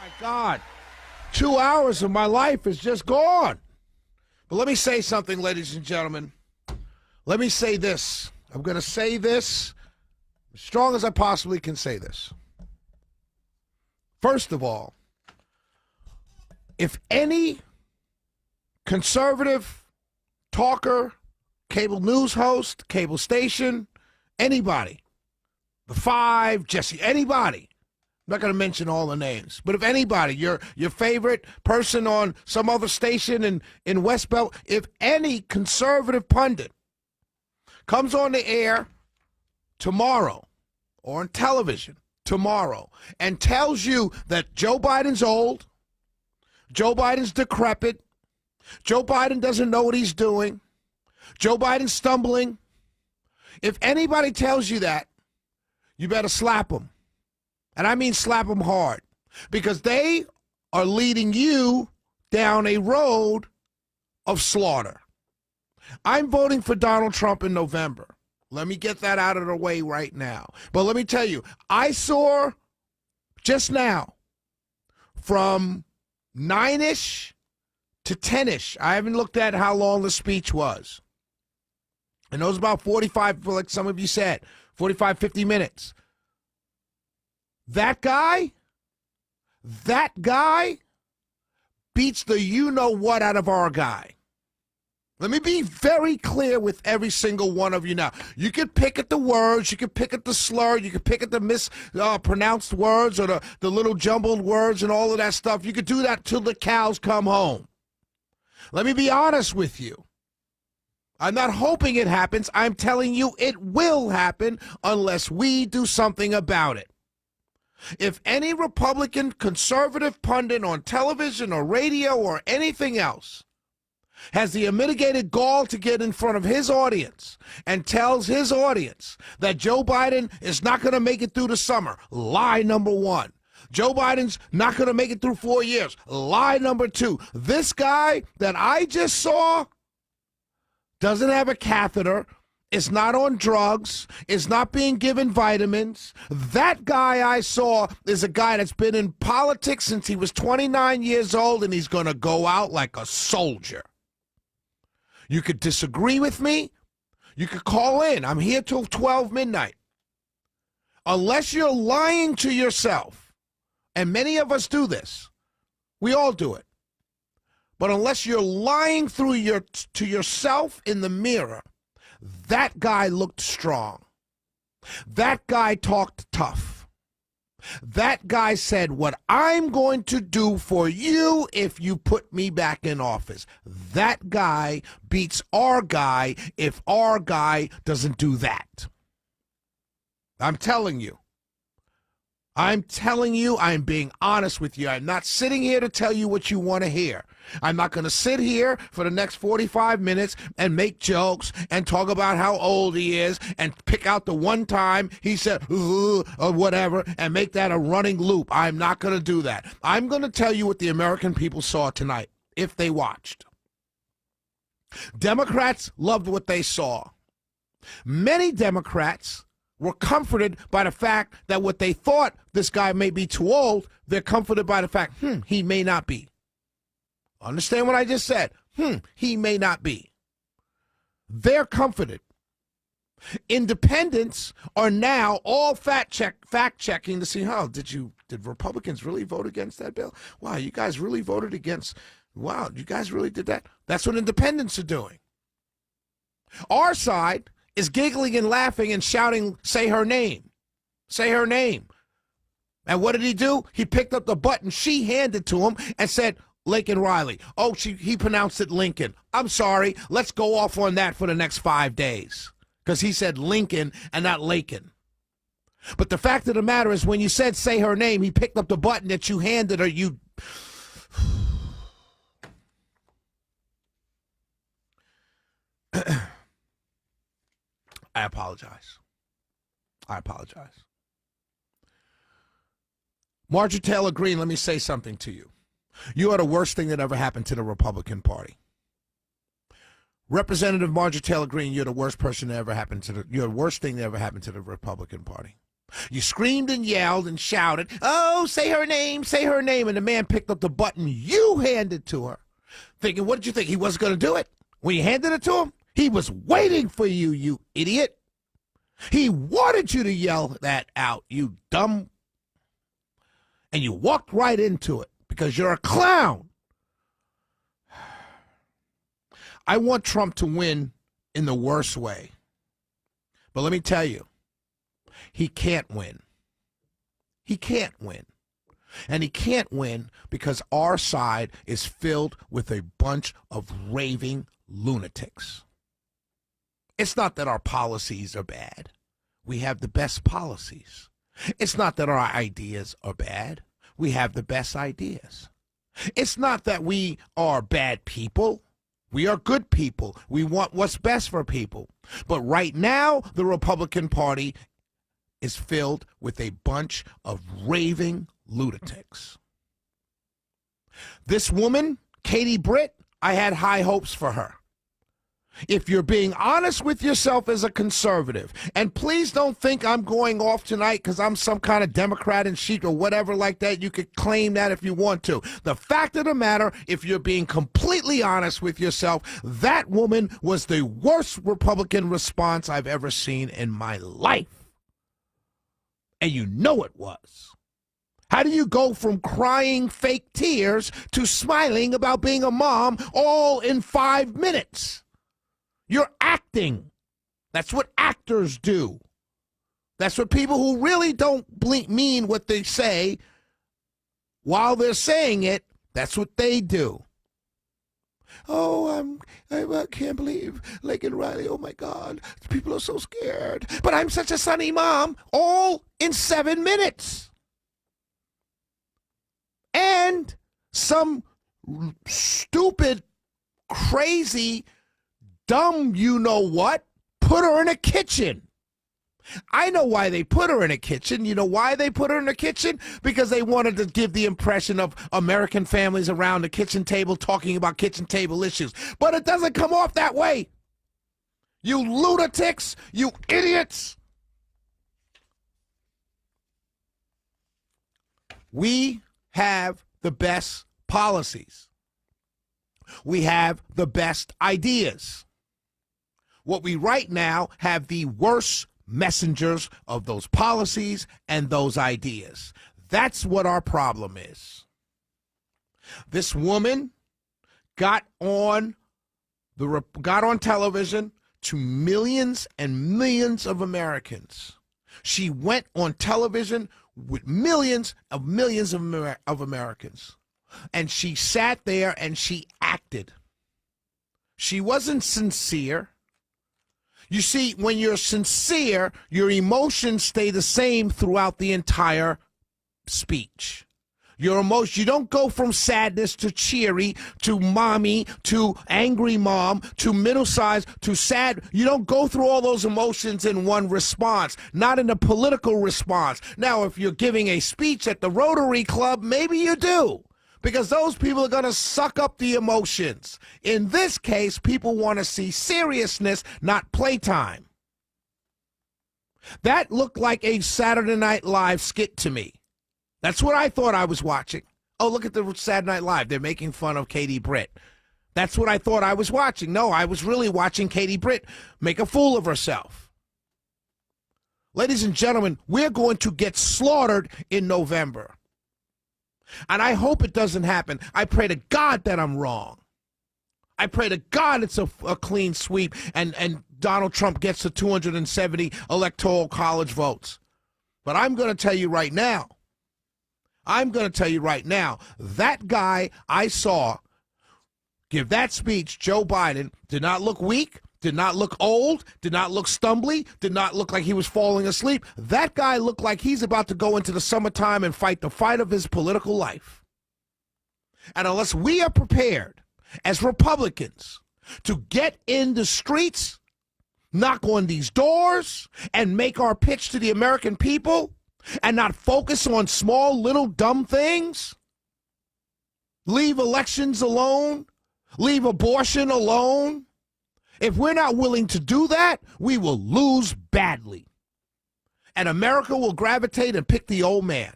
My God, 2 hours of my life is just gone. But let me say something, ladies and gentlemen. Let me say this. I'm going to say this as strong as I possibly can say this. First of all, if any conservative talker, cable news host, cable station, anybody, The Five, Jesse, anybody, I'm not going to mention all the names, but if anybody, your favorite person on some other station in West Bell, if any conservative pundit comes on the air tomorrow or on television tomorrow and tells you that Joe Biden's old, Joe Biden's decrepit, Joe Biden doesn't know what he's doing, Joe Biden's stumbling, if anybody tells you that, you better slap them. And I mean slap them hard, because they are leading you down a road of slaughter. I'm voting for Donald Trump in November. Let me get that out of the way right now. But let me tell you, I saw just now from 9-ish to 10-ish. I haven't looked at how long the speech was. And it was about 45, like some of you said, 45, 50 minutes. That guy beats the you-know-what out of our guy. Let me be very clear with every single one of you now. You can pick at the words, you can pick at the slur, you can pick at the mispronounced words or the little jumbled words and all of that stuff. You can do that till the cows come home. Let me be honest with you. I'm not hoping it happens. I'm telling you it will happen unless we do something about it. If any Republican conservative pundit on television or radio or anything else has the unmitigated gall to get in front of his audience and tells his audience that Joe Biden is not going to make it through the summer, lie number one. Joe Biden's not going to make it through 4 years, lie number two. This guy that I just saw doesn't have a catheter, is not on drugs, is not being given vitamins. That guy I saw is a guy that's been in politics since he was 29 years old, and he's going to go out like a soldier. You could disagree with me. You could call in. I'm here till 12 midnight. Unless you're lying to yourself, and many of us do this, we all do it. But unless you're lying to yourself in the mirror, that guy looked strong. That guy talked tough. That guy said, what I'm going to do for you if you put me back in office. That guy beats our guy if our guy doesn't do that. I'm telling you. I'm telling you, I'm being honest with you. I'm not sitting here to tell you what you want to hear. I'm not going to sit here for the next 45 minutes and make jokes and talk about how old he is and pick out the one time he said, or whatever, and make that a running loop. I'm not going to do that. I'm going to tell you what the American people saw tonight, if they watched. Democrats loved what they saw. Many Democrats were comforted by the fact that what they thought this guy may be too old, they're comforted by the fact, he may not be. Understand what I just said? He may not be. They're comforted. Independents are now all fact-checking to see, did Republicans really vote against that bill? Wow, you guys really voted against, wow, you guys really did that? That's what independents are doing. Our side is giggling and laughing and shouting, say her name. Say her name. And what did he do? He picked up the button she handed to him and said, Lincoln Riley. Oh, he pronounced it Lincoln. I'm sorry. Let's go off on that for the next 5 days. Because he said Lincoln and not Lakin. But the fact of the matter is, when you said say her name, he picked up the button that you handed her. I apologize. Marjorie Taylor Greene, let me say something to you. You are the worst thing that ever happened to the Republican Party. Representative Marjorie Taylor Greene, you're the worst person that ever happened to you're the worst thing that ever happened to the Republican Party. You screamed and yelled and shouted, "Oh, say her name, say her name." And the man picked up the button you handed to her, thinking, what did you think? He wasn't going to do it? When you handed it to him, he was waiting for you, you idiot. He wanted you to yell that out, you dumb. And you walked right into it because you're a clown. I want Trump to win in the worst way. But let me tell you, he can't win. He can't win. And he can't win because our side is filled with a bunch of raving lunatics. It's not that our policies are bad. We have the best policies. It's not that our ideas are bad. We have the best ideas. It's not that we are bad people. We are good people. We want what's best for people. But right now, the Republican Party is filled with a bunch of raving lunatics. This woman, Katie Britt, I had high hopes for her. If you're being honest with yourself as a conservative, and please don't think I'm going off tonight because I'm some kind of Democrat in chic or whatever like that. You could claim that if you want to. The fact of the matter, if you're being completely honest with yourself, that woman was the worst Republican response I've ever seen in my life. And you know it was. How do you go from crying fake tears to smiling about being a mom all in 5 minutes? You're acting. That's what actors do. That's what people who really don't mean what they say while they're saying it, that's what they do. Oh, I can't believe Laken Riley. Oh, my God. People are so scared. But I'm such a sunny mom. All in 7 minutes. And some stupid, crazy, dumb you-know-what put her in a kitchen. I know why they put her in a kitchen. You know why they put her in a kitchen? Because they wanted to give the impression of American families around the kitchen table talking about kitchen table issues. But it doesn't come off that way. You lunatics, you idiots. We have the best policies. We have the best ideas. What we right now have the worst messengers of those policies and those ideas. That's what our problem is. This woman got on television to millions and millions of Americans. She went on television with millions of Americans. And she sat there and she acted. She wasn't sincere. You see, when you're sincere, your emotions stay the same throughout the entire speech. Your emotion, you don't go from sadness to cheery to mommy to angry mom to middle-sized to sad. You don't go through all those emotions in one response, not in a political response. Now, if you're giving a speech at the Rotary Club, maybe you do, because those people are going to suck up the emotions. In this case, people want to see seriousness, not playtime. That looked like a Saturday Night Live skit to me. That's what I thought I was watching. Oh, look at the Saturday Night Live. They're making fun of Katie Britt. That's what I thought I was watching. No, I was really watching Katie Britt make a fool of herself. Ladies and gentlemen, we're going to get slaughtered in November. And I hope it doesn't happen. I pray to God that I'm wrong. I pray to God it's a clean sweep and Donald Trump gets the 270 electoral college votes. But I'm going to tell you right now, that guy I saw give that speech, Joe Biden, did not look weak, did not look old, did not look stumbly, did not look like he was falling asleep. That guy looked like he's about to go into the summertime and fight the fight of his political life. And unless we are prepared as Republicans to get in the streets, knock on these doors, and make our pitch to the American people, and not focus on small, little, dumb things, leave elections alone, leave abortion alone, if we're not willing to do that, we will lose badly. And America will gravitate and pick the old man.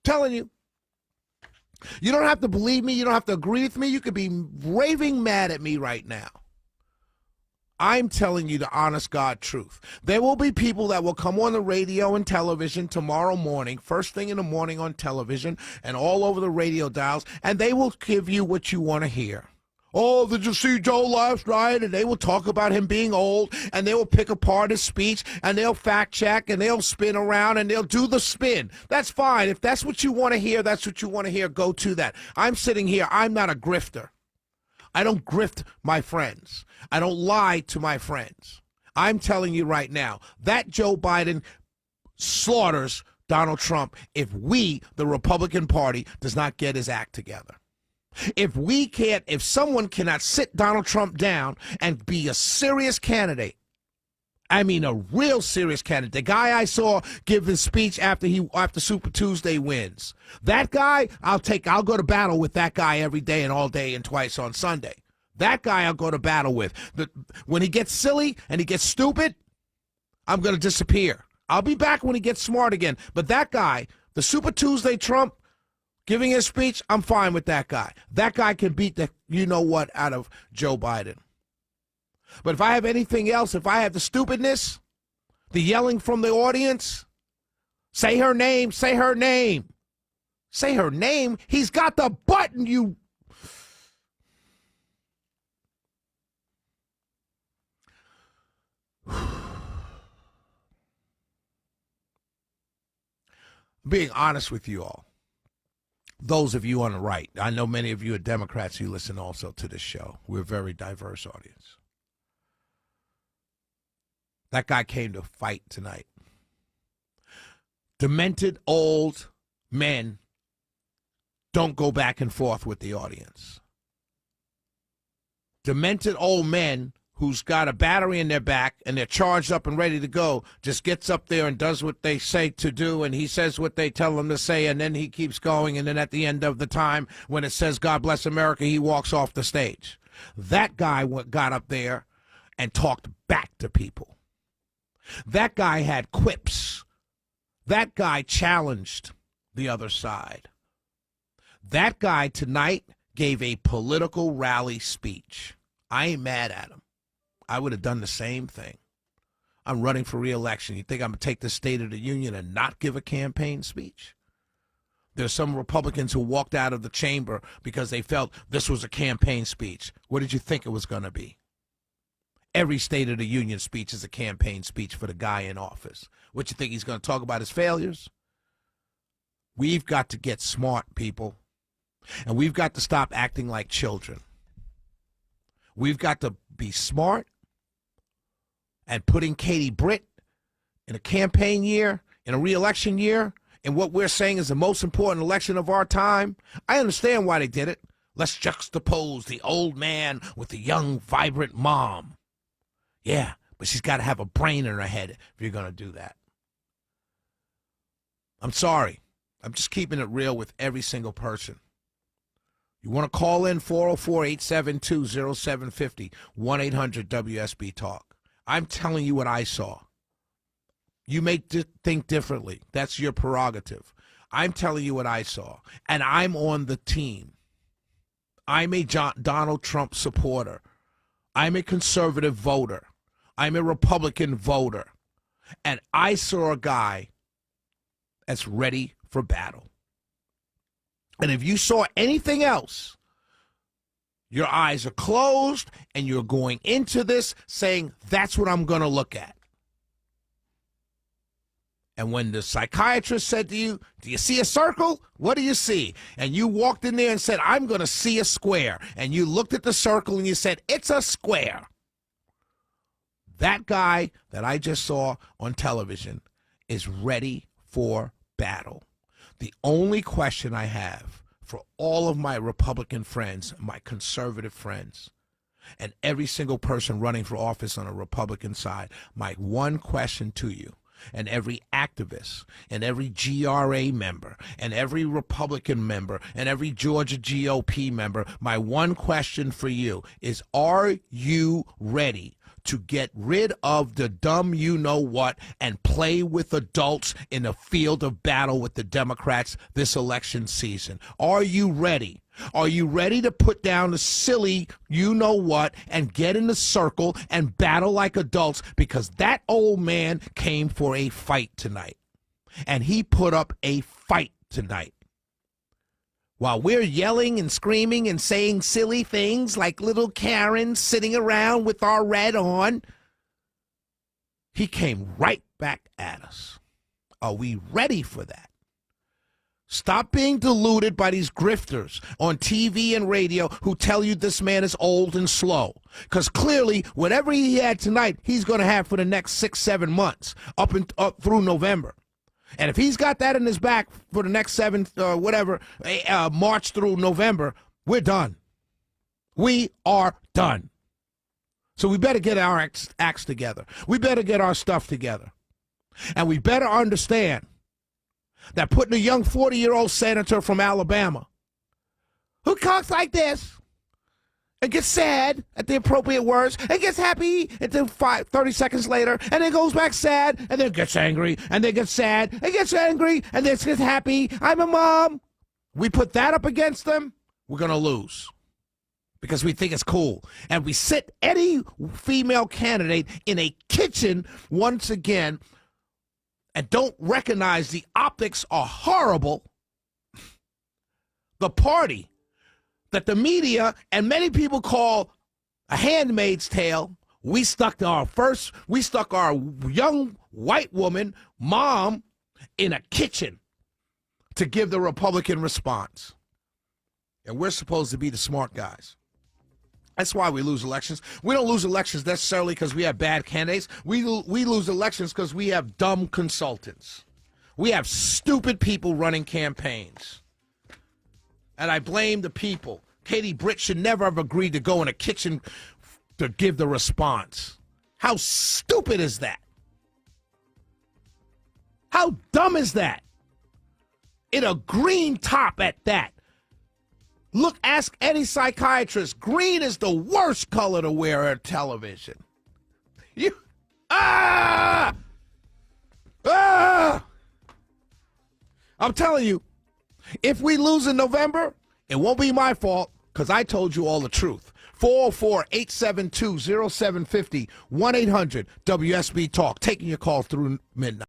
Telling you. You don't have to believe me. You don't have to agree with me. You could be raving mad at me right now. I'm telling you the honest God truth. There will be people that will come on the radio and television tomorrow morning, first thing in the morning on television and all over the radio dials, and they will give you what you want to hear. Oh, did you see Joe last night? And they will talk about him being old, and they will pick apart his speech, and they'll fact check, and they'll spin around, and they'll do the spin. That's fine. If that's what you want to hear, that's what you want to hear. Go to that. I'm sitting here. I'm not a grifter. I don't grift my friends. I don't lie to my friends. I'm telling you right now, that Joe Biden slaughters Donald Trump if we, the Republican Party, does not get his act together. If someone cannot sit Donald Trump down and be a serious candidate, I mean a real serious candidate, the guy I saw give his speech after Super Tuesday wins, that guy, I'll go to battle with that guy every day and all day and twice on Sunday. That guy I'll go to battle with. When he gets silly and he gets stupid, I'm going to disappear. I'll be back when he gets smart again. But that guy, the Super Tuesday Trump, giving his speech, I'm fine with that guy. That guy can beat the you-know-what out of Joe Biden. But if I have anything else, if I have the stupidness, the yelling from the audience, say her name, say her name. Say her name? He's got the button, you... Being honest with you all. Those of you on the right, I know many of you are Democrats who listen also to this show. We're a very diverse audience. That guy came to fight tonight. Demented old men don't go back and forth with the audience. Demented old men who's got a battery in their back and they're charged up and ready to go, just gets up there and does what they say to do, and he says what they tell him to say, and then he keeps going, and then at the end of the time, when it says God bless America, he walks off the stage. That guy got up there and talked back to people. That guy had quips. That guy challenged the other side. That guy tonight gave a political rally speech. I ain't mad at him. I would have done the same thing. I'm running for re-election. You think I'm going to take the State of the Union and not give a campaign speech? There's some Republicans who walked out of the chamber because they felt this was a campaign speech. What did you think it was going to be? Every State of the Union speech is a campaign speech for the guy in office. What you think he's going to talk about his failures? We've got to get smart, people. And we've got to stop acting like children. We've got to be smart. And putting Katie Britt in a campaign year, in a re-election year, in what we're saying is the most important election of our time, I understand why they did it. Let's juxtapose the old man with the young, vibrant mom. Yeah, but she's got to have a brain in her head if you're going to do that. I'm sorry. I'm just keeping it real with every single person. You want to call in 404-872-0750, 1-800-WSB-TALK. I'm telling you what I saw. You may think differently. That's your prerogative. I'm telling you what I saw. And I'm on the team. I'm a Donald Trump supporter. I'm a conservative voter. I'm a Republican voter. And I saw a guy that's ready for battle. And if you saw anything else, your eyes are closed and you're going into this saying, that's what I'm going to look at. And when the psychiatrist said to you, do you see a circle? What do you see? And you walked in there and said, I'm going to see a square. And you looked at the circle and you said, it's a square. That guy that I just saw on television is ready for battle. The only question I have for all of my Republican friends, my conservative friends, and every single person running for office on a Republican side, my one question to you, and every activist and every GRA member and every Republican member and every Georgia GOP member, my one question for you is, are you ready to get rid of the dumb you-know-what and play with adults in the field of battle with the Democrats this election season? Are you ready? Are you ready to put down the silly you-know-what and get in the circle and battle like adults? Because that old man came for a fight tonight, and he put up a fight tonight. While we're yelling and screaming and saying silly things like little Karens sitting around with our red on, he came right back at us. Are we ready for that? Stop being deluded by these grifters on TV and radio who tell you this man is old and slow. Because clearly, whatever he had tonight, he's going to have for the next 6-7 months, up through November. And if he's got that in his back for the next March through November, we're done. We are done. So we better get our acts together. We better get our stuff together. And we better understand that putting a young 40-year-old senator from Alabama who talks like this and gets sad at the appropriate words and gets happy until 30 seconds later and then goes back sad and then gets angry and then gets sad and gets angry and then gets happy. I'm a mom. We put that up against them, we're going to lose because we think it's cool. And we sit any female candidate in a kitchen once again and don't recognize the optics are horrible. The party that the media and many people call a Handmaid's Tale, we stuck our young white woman mom in a kitchen to give the Republican response. And we're supposed to be the smart guys. That's why we lose elections. We don't lose elections necessarily because we have bad candidates. We lose elections because we have dumb consultants. We have stupid people running campaigns. And I blame the people. Katie Britt should never have agreed to go in a kitchen to give the response. How stupid is that? How dumb is that? In a green top at that. Look, ask any psychiatrist. Green is the worst color to wear on television. I'm telling you, if we lose in November, it won't be my fault because I told you all the truth. 404-872-0750, 1-800-WSB-TALK. Taking your call through midnight.